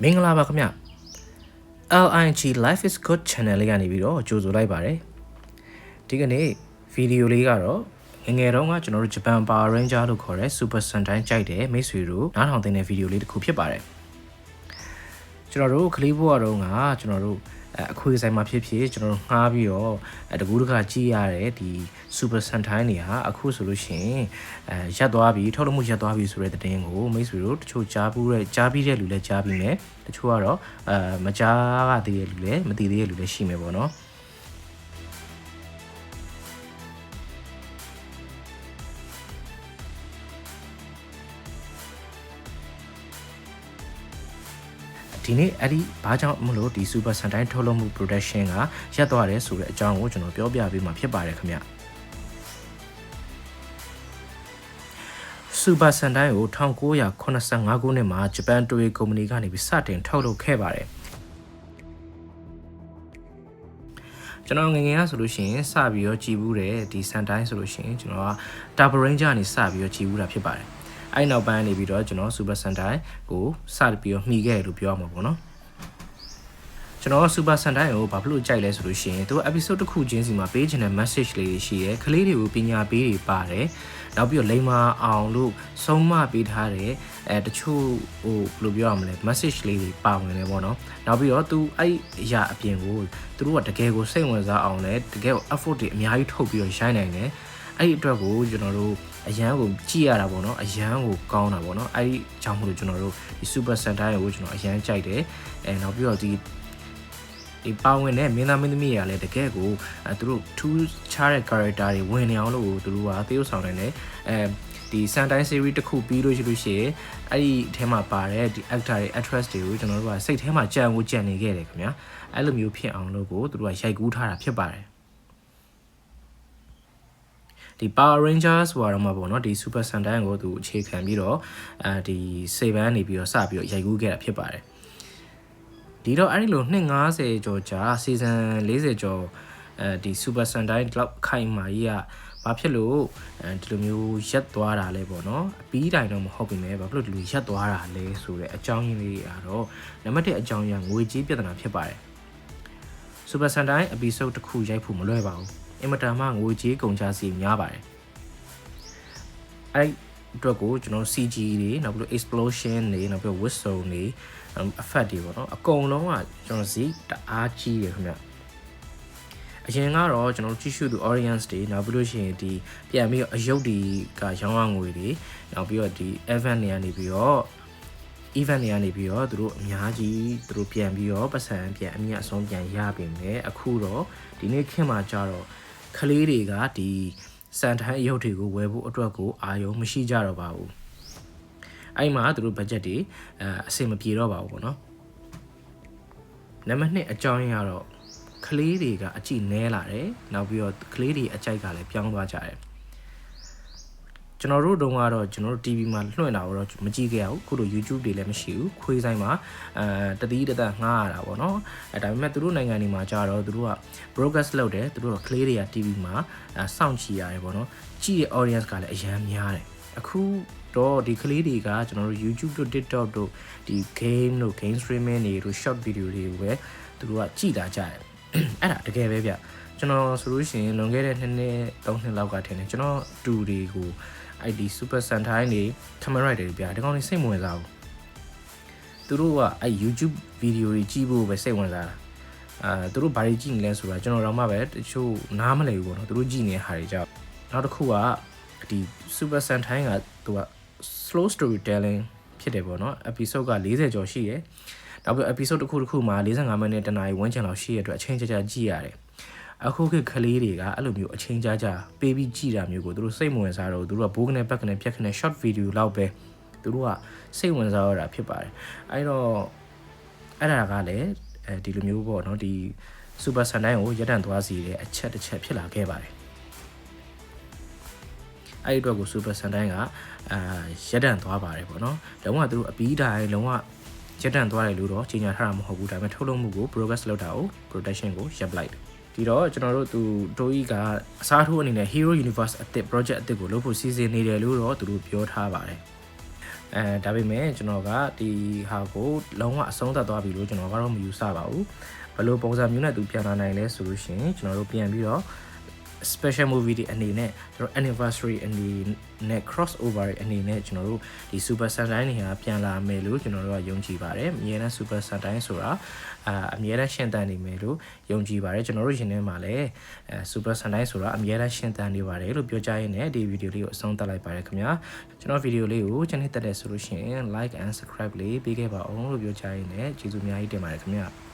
မင်္ဂလာပါခင်ဗျ LIG Life is Good Channel လေးကနေပြီးတော့ကြိုဆိုလိုက်ပါတယ်ဒီကနေ့ဗီဒီယိုလေးကတော့ငယ်တုန်းကကျွန်တော်တို့ဂျပန် Power Ranger လို့ခေါ်တဲ့ Super Sentai ကြိုက်တဲ့မိတ်ဆွေတို့နားထောင်တဲ့ဗီဒီယိုလေးတစ်ခုဖြစ်ပါတယ်ကျွန်တော်တို့ကလေးဘွားတုန်းကကျွန်တော်တို့အခွေဆိုင်မှာဖြစ်ဖြစ်ကျွန်တော်တို့ငှားပြီးတော့တကူးတခါကြည့်ရတဲ့ဒီ Super Sentai တွေဟာအခုဆိုလို့ရှိရင်ရပ်သွားပြီထုတ်လုပ်မှုရပ်သွားပြီဆိုတဲ့သတင်းကိုမိတ်ဆွေတို့တချို့ကြားပြီးတဲ့လူလည်းကြားပြီးမယ်တချို့ကတော့မကြားရသေးတဲ့လူလည်းမသိသေးတဲ့လူလည်းရှိမယ်ပေါ့နော်ဒီနေ့အဲ့ဒီဘာကြောင့်မလို့ဒီ Super Sentai ထုတ်လုပ်မှု production ကရပ်သွားတယ်ဆိုတဲ့အကြောင်းကိုကျွန်တော်ပြောပြပေးမှာဖြစ်ပါတယ်ခင်ဗျ Super Sentai ကို1985ခုနှစ်မှာ Japan Toei Company ကနေပြီးစတင်ထုတ်လုပ်ခဲ့ပါတယ်ကျွန်တော်ငယ်ငယ်ကဆိုလို့ရှိရင်စပြီးတော့ကြည်ဘူးတယ်ဒီ Sentai ဆိုလို့ရှိရင်ကျွန်တော်က Turbo Ranger ကနေစပြီးတော့ကြည်ဘူးတာဖြစ်ပါတယ်အဲ့နောက်ပိုင်းနေပြီးတော့ကျွန်တော် Super Sentai ကိုစပြီးတော့မှီခဲ့တယ်လို့ပြောရမှာပေါ့နော်ကျွန်တော် Super Sentai ကိုဘာဖြစ်လို့ကြိုက်လဲဆိုလို့ရှိရင်သူ episode တစ်ခုချင်းစီမှာပေးချင်တဲ့ message လေးတွေရှိတယ်ကလေးတွေကိုပညာပေးတွေပါတယ်နောက်ပြီးတော့လိမ္မာအောင်လို့ဆုံးမပေးထားတဲ့တချို့ဟိုဘယ်လိုပြောရမလဲ message လေးတွေပါဝင်တယ်ပေါ့နော်နောက်ပြီးတော့သူအဲ့အရာအပြင်ကိုသူတို့ကတကယ်ကိုစိတ်ဝင်စားအောင်လဲတကယ်ကို effort တွေအများကြီးထုတ်ပြီးတော့ရိုက်နိုင်တယ်အဲ့ဒီအတွက်ကိုကျွန်တော်တို့အရန်ကိုကြည့်ရတာပေါ့နော်အရန်ကိုကောင်းတာပေါ့နော်အဲ့ဒီကြောင့်မို့လို့ကျွန်တော်တို့ဒီ Super Sentai ကိုကျွန်တော်အရန်ကြိုက်တယ်နောက်ပြီးတော့ဒီပါဝင်တဲ့မင်းသားမင်းသမီးတွေကလည်းတကယ်ကိုသူတို့ထူးခြားတဲ့ character တွေဝင်နေအောင်လို့သူတို့ကသရုပ်ဆောင်နေတယ်ဒီ Sentai series တစ်ခုပြီးလို့ရှိရင်အဲ့ဒီအထဲမှာပါတဲ့ဒီ actor တွေ actress တွေကိုကျွန်တော်တို့ကစိတ်ထဲမှာကြံနေခဲ့တယ်ခင်ဗျာအဲ့လိုမျိုးဖြစ်အောင်လို့ကိုသူတို့ကရိုက်ကူးထားတာဖြစ်ပါတယ်ဒီ Power Rangers ဆိုတာတော့မှာပေါ့နော်ဒီ Super Sentai ကိုသူအခြေခံပြီးတော့ဒီစေဘန်းနေပြီးတော့စပြီးတော့ရိုက်ကူးခဲ့တာဖြစ်ပါတယ်ဒီတော့အဲ့ဒီလို250ကျော်ကြာစီဇန်40ကျော်ဒီ Super Sentai လောက်ခိုင်မာကြီးကဘာဖြစ်လို့ဒီလိုမျိုးရက်သွားတာလဲပေါ့နော်အပြီးတိုင်တော့မဟုတ်ပြီမဲ့ဘာဖြစ်လို့ဒီလိုရက်သွားတာလဲဆိုတဲ့အကြောင်းရင်းလေးကတော့နံပါတ်1အကြောင်းရင်းငွေကြေးပြဿနာဖြစ်ပါတယ် Super Sentai episode တစ်ခုရိုက်ဖို့မလွယ်ပါဘူးအင်မတန်မှငွေကြေးကုန်ကျစရိတ်များပါတယ်အဲ့အတွက်ကိုကျွန်တော် CG တွေနောက်ပြီးတော့ explosion တွေနောက်ပြီးတော့ whistle တွေ effect တွေပေါ့နော်အကုန်လုံးကကျွန်တော်စီတအားကြီးတယ်ခင်ဗျအရင်ကတော့ကျွန်တော်ကြည့်ရှုသူ audience တွေနောက်ပြီးလို့ရှိရင်ဒီပြန်ပြီးတော့အယုတ်တွေကရောင်းရငွေတွေနောက်ပြီးတော့ဒီ event တွေကနေပြီးတော့ event တွေကနေပြီးတော့သူတို့အများကြီးသူတို့ပြန်ပြီးတော့ပတ်စံပြန်အမြတ်အဆုံးပြန်ရပြီမယ်အခုတော့ဒီနေ့ခင်မှာကြတော့ကလေးတွေကဒီစန်တိုင်းရုပ်တွေကိုဝယ်ဖို့အတွက်ကိုအာရုံမရှိကြတော့ပါဘူးအဲ့မှာသူတို့ budget တွေအဆင်မပြေတော့ပါဘူးပေါ့နော်နံပါတ်2အကြောင်းရင်းကတော့ကလေးတွေကအကြည့်နဲလာတယ်နောက်ပြီးတော့ကလေးတွေအကြိုက်ကလည်းပြောင်းသွားကြတယ်ကျွန်တော်တို့တုန်းကတော့ကျွန်တော်တို့ TV မှာလွှင့်တာတော့မကြည့်ခဲ့ရဘူးခုလို YouTube တွေလည်းမရှိဘူးခွေးဆိုင်မှာတတိတသက်ငှားရတာပေါ့နော်ဒါပေမဲ့သူတို့နိုင်ငံတွေမှာကြတော့သူတို့က broadcast လုပ်တယ်သူတို့ကကလေးတွေက TV မှာစောင့်ကြည့်ရတယ်ပေါ့နော်ကြည့်တဲ့ audience ကလည်းအများများတယ်အခုတော့ဒီကလေးတွေကကျွန်တော်တို့ YouTube တို့ TikTok တို့ဒီ game တို့ game streaming တွေတို့ short video တွေကိုပဲသူတို့ကကြည့်လာကြတယ်အဲ့ဒါတကယ်ပဲဗျကျွန်တော်ဆိုလို့ရှိရင်လွန်ခဲ့တဲ့2နှစ်3နှစ်လောက်ကထင်တယ်ကျွန်တော်တူတွေကိုအဲ့ဒီ Super Sentai နေ camera တွေပြဒီကောင်တွေစိတ်မဝင်စားဘူးသူတို့ကအဲ့ YouTube ဗီဒီယိုတွေကြည့်ဖို့ပဲစိတ်ဝင်စားတာသူတို့ဘာတွေကြည့်နေလဲဆိုတာကျွန်တော်တော့မှပဲတချို့နားမလည်ဘူးပေါ့နော်သူတို့ကြည့်နေတဲ့ဟာတွေကြောင့်နောက်တစ်ခုကဒီ Super Sentai ကသူက slow storytelling ဖြစ်တယ်ပေါ့နော် episode က40ကျော်ရှိရယ်နောက်ပြီး episode တစ်ခုမှာ45မိနစ်တနာရီဝန်းကျင်လောက်ရှိရတဲ့အတွက်အချိန်ကြာကြည့်ရတယ်အခုခေတ်ကလေးတွေကအဲ့လိုမျိုးအချိန်ကြာပေးပြီးကြည့်တာမျိုးကိုသူတို့စိတ်မဝင်စားတော့သူတို့ကဘိုးကနေဘက်ကနေဖြတ်ကနေ short video လောက်ပဲသူတို့ကစိတ်ဝင်စားရတာဖြစ်ပါတယ်အဲ့တော့အဲ့ဒါကလည်းဒီလိုမျိုးပေါ့နော်ဒီ Super Sentai ကိုရပ်တန့်သွားစီတဲ့အချက်တစ်ချက်ဖြစ်လာခဲ့ပါတယ်အဲ့ဒီအတွက်ကို Super Sentai ကရပ်တန့်သွားပါတယ်ပေါ့နော်လုံးဝသူတို့အပြီးတိုင်းလုံးဝရပ်တန့်သွားတယ်လို့တော့ကြီးညာထားတာမဟုတ်ဘူးဒါပေမဲ့ထုတ်လုပ်မှုကို progress လုပ်တာကို production ကိုရပ်လိုက်တယ်ဒီတော့ကျွန်တော်တို့သူတိုးကြီးကအစားထိုးအနေနဲ့ Hero Universe အသစ် project အသစ်ကိုလုပ်ဖို့စီစဉ်နေတယ်လို့တော့သူတို့ပြောထားပါတယ် ဒါပေမဲ့ကျွန်တော်ကဒီဟာကိုလုံးဝအဆုံးသတ်သွားပြီလို့ကျွန်တော်ကတော့မယူဆပါဘူးဘယ်လိုပုံစံမျိုးနဲ့သူပြန်လာနိုင်လဲဆိုလို့ရှိရင်ကျွန်တော်တို့ပြန်ပြီးတော့ special movie တွေအနေနဲ့ကျွန်တော် anniversary အနေနဲ့ crossover တွေအနေနဲ့ကျွန်တော်တို့ဒီ super sunshine တွေဟာပြန်လာမယ်လို့ကျွန်တော်တို့ကယုံကြည်ပါတယ်အများနဲ့ super sunshine ဆိုတာအများနဲ့ရှင်းတန်နေမယ်လို့ယုံကြည်ပါတယ်ကျွန်တော်တို့ရှင်ထဲမှာလည်းsuper sunshine ဆိုတာအများနဲ့ရှင်းတန်နေပါတယ်လို့ပြောကြရင်းနဲ့ဒီဗီဒီယိုလေးကိုအဆုံးသတ်လိုက်ပါတယ်ခင်ဗျာကျွန်တော်ဗီဒီယိုလေးကိုချန်နေတက်တယ်ဆိုလို့ရှိရင် like and subscribe လေးပေးခဲ့ပါအောင်လို့ပြောကြရင်းနဲ့ကျေးဇူးအများကြီးတင်ပါတယ်ခင်ဗျာ